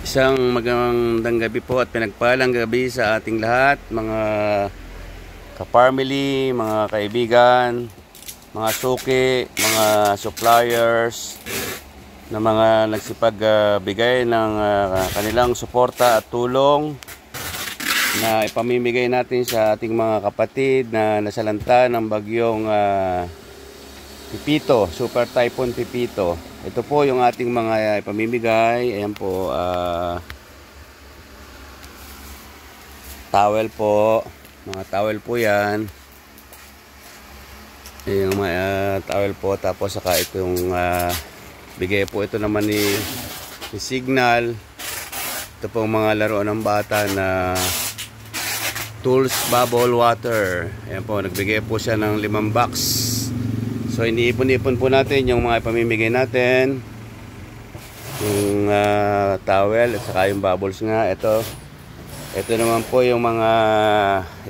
Isang magandang gabi po at pinagpalang gabi sa ating lahat, mga ka-family, mga kaibigan, mga suki, mga suppliers, na mga nagsipag-bigay ng kanilang suporta at tulong na ipamimigay natin sa ating mga kapatid na nasalanta ng bagyong Pipito, Super Typhoon Pipito. Ito po yung ating mga ipamimigay. Ayan po, towel po. Mga towel po yan. Yung mga towel po. Tapos saka ito yung bigay po ito naman ni Signal. Ito po mga laruan ng bata na tools bubble water. Ayan po, nagbigay po siya ng 5 box. So iniipon-ipon po natin yung mga ipamimigay natin. Yung towel at saka yung bubbles nga. Ito naman po yung mga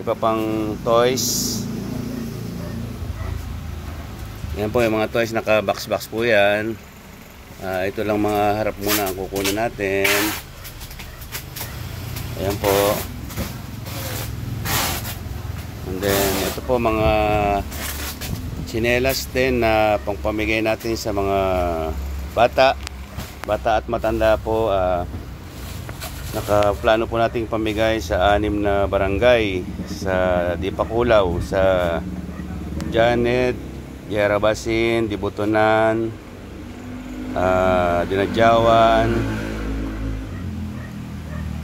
iba pang toys. Yan po yung mga toys, naka-box-box po yan. Ito lang mga harap muna ang kukunin natin. Ayan po. And then ito po mga tsinelas din na pangpamigay natin sa mga bata at matanda po. Nakaplano po nating pamigay sa 6 na barangay sa Dipakulaw, sa Janet, Yarabasin, Dibutunan, Dinadjawan,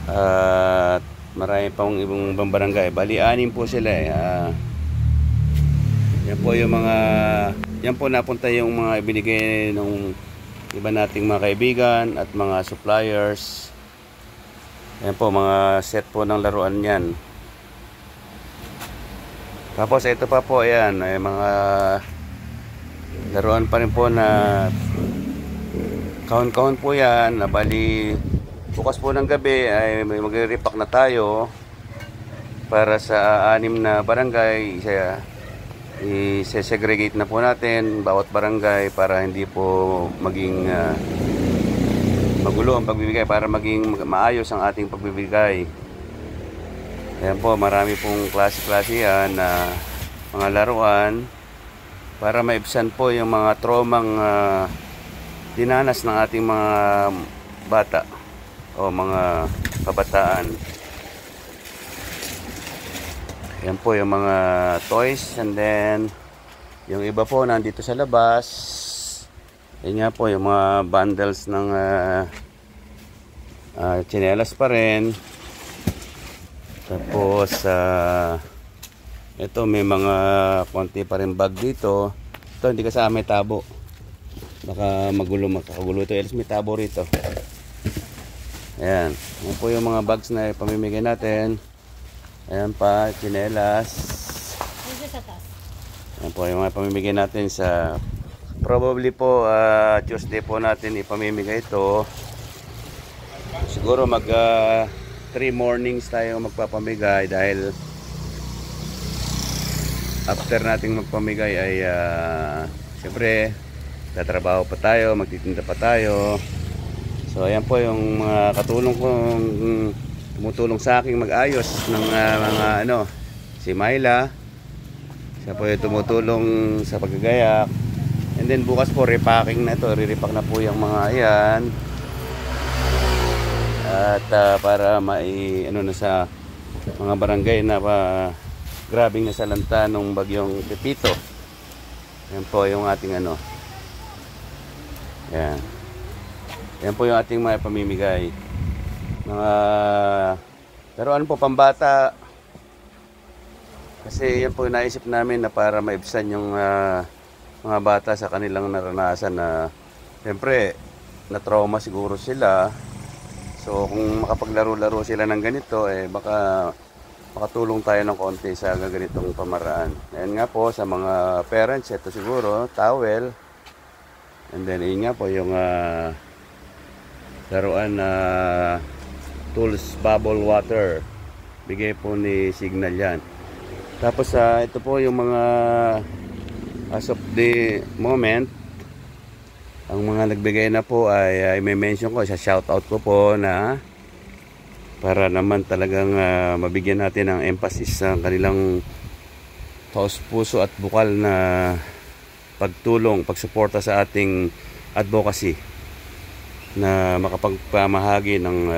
at marami pang ibang barangay. Bali 6 po sila yan po yung mga, yan po napunta yung mga ibinigay ng iba nating mga kaibigan at mga suppliers. Yan po mga set po ng laruan yan. Tapos ito pa po, ayan, ay mga laruan pa rin po na kahon-kahon po yan. Na bali bukas po ng gabi ay magre-repack na tayo para sa 6 na barangay. I-segregate na po natin bawat barangay para hindi po maging magulo ang pagbibigay, para maging maayos ang ating pagbibigay. Ayan po, marami pong klase-klase yan na mga laruan para maibsan po yung mga traumang dinanas ng ating mga bata o mga kabataan. Yan po yung mga toys, and then yung iba po nandito sa labas. Yan nga po yung mga bundles ng tsinelas pa rin. Tapos ito may mga konti pa rin bag dito. Ito hindi kasama, may tabo. Baka makagulo ito. Else may tabo rito. Ayan. Yan po yung mga bags na pamimigay natin. Ayan pa, tsinelas. Ayan po yung mga pamimigay natin sa probably po Tuesday po natin ipamimigay ito. Siguro mag 3 mornings tayo magpapamigay dahil after nating magpamigay ay siyempre tatrabaho pa tayo, magtitinda pa tayo. So ayan po yung mga katulong kong tumutulong sa aking mag-ayos ng mga si Myla. Siya po yung tumutulong sa paggagayak. And then bukas po repacking na ito, re-repack na po yung mga ayan. At para na sa mga barangay na grabing nasalanta nung bagyong Pipito. Yan po yung ating yan. Yan po yung ating mga pamimigay. Mga laruan po pambata. Kasi yan po naisip namin na para maibsan yung mga bata sa kanilang naranasan na siyempre na trauma siguro sila. So kung makapaglaro-laro sila ng ganito baka makatulong tayo ng konti sa ganitong pamaraan. Ayan nga po sa mga parents, ito siguro towel. And then yun nga po yung laruan na tools bubble water, bigay po ni Signal yan. Tapos ito po yung mga as of the moment Ang mga nagbigay na po ay may mention ko, sa shoutout ko po na para naman talagang mabigyan natin ng emphasis sa kanilang taos puso at bukal na pagtulong, pagsuporta sa ating advocacy na makapagpamahagi ng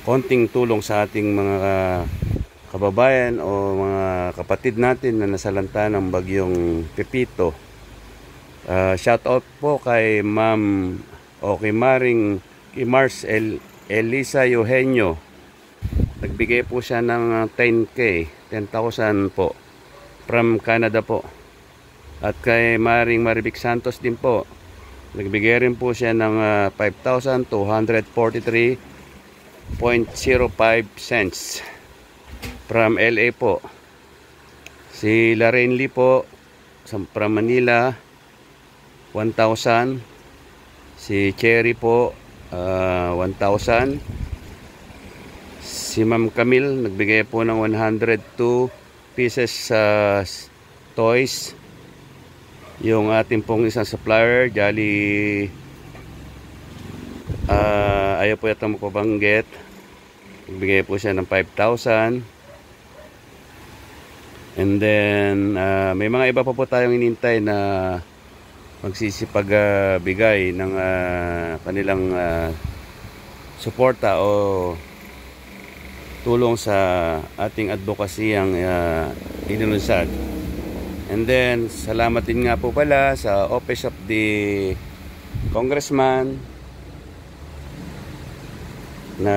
konting tulong sa ating mga kababayan o mga kapatid natin na nasalanta ng bagyong Pepito. Shout out po kay Ma'am o kay Maring Mars Elisa Eugenio. Nagbigay po siya ng 10,000 po from Canada po. At kay Maring Maribik Santos din po, nagbigay rin po siya ng 5,243.05 cents from LA po. Si Lorraine Lee po from Manila, 1,000. Si Cherry po 1,000. Si Ma'am Camille nagbigay po ng 102 pieces sa toys. Yung ating pong isang supplier, Jolly, ayaw po yata mapabanggit, nagbigay po siya ng 5,000. And then may mga iba pa po tayong inintay na magsisipagbigay ng kanilang suporta o tulong sa ating advocacy ang inilunsad. And then salamat din nga po pala sa Office of the Congressman na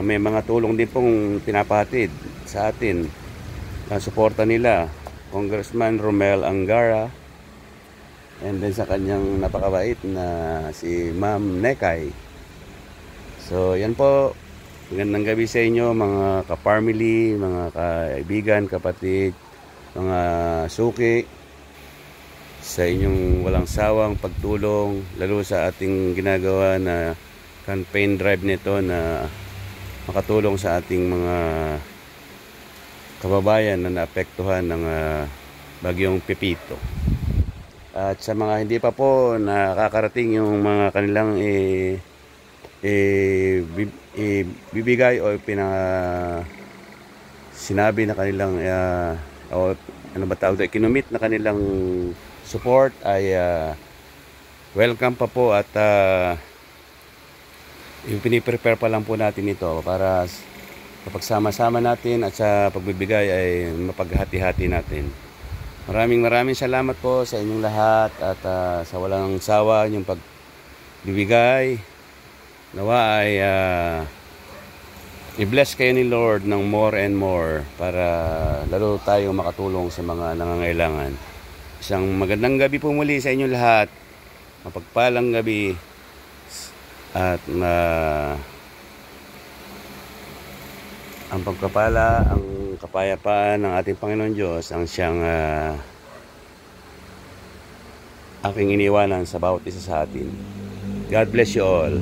may mga tulong din pong pinapahatid sa atin na suporta nila, Congressman Romel Angara, and then sa kanyang napakabait na si Ma'am Nekay. So yan po, magandang gabi sa inyo mga ka-family, mga kaibigan, kapatid, mga suki, sa inyong walang sawang pagtulong, lalo sa ating ginagawa na campaign drive nito na makatulong sa ating mga kababayan na naapektuhan ng bagyong Pepito. At sa mga hindi pa po nakakarating yung mga kanilang bibigay o sinabi na kanilang o ano ba tawag, kinumit na kanilang support, ay welcome pa po. At yung piniprepare pa lang po natin ito para kapag sama-sama natin at sa pagbibigay ay mapaghati-hati natin. Maraming salamat po sa inyong lahat at sa walang sawa yung pagbibigay. Nawa ay i-bless kayo ni Lord ng more and more para lalo tayo makatulong sa mga nangangailangan. Isang magandang gabi po muli sa inyong lahat. Mapagpalang gabi at ang pagkapala, ang kapayapaan ng ating Panginoon Diyos ang siyang aking iniwanan sa bawat isa sa atin. God bless you all.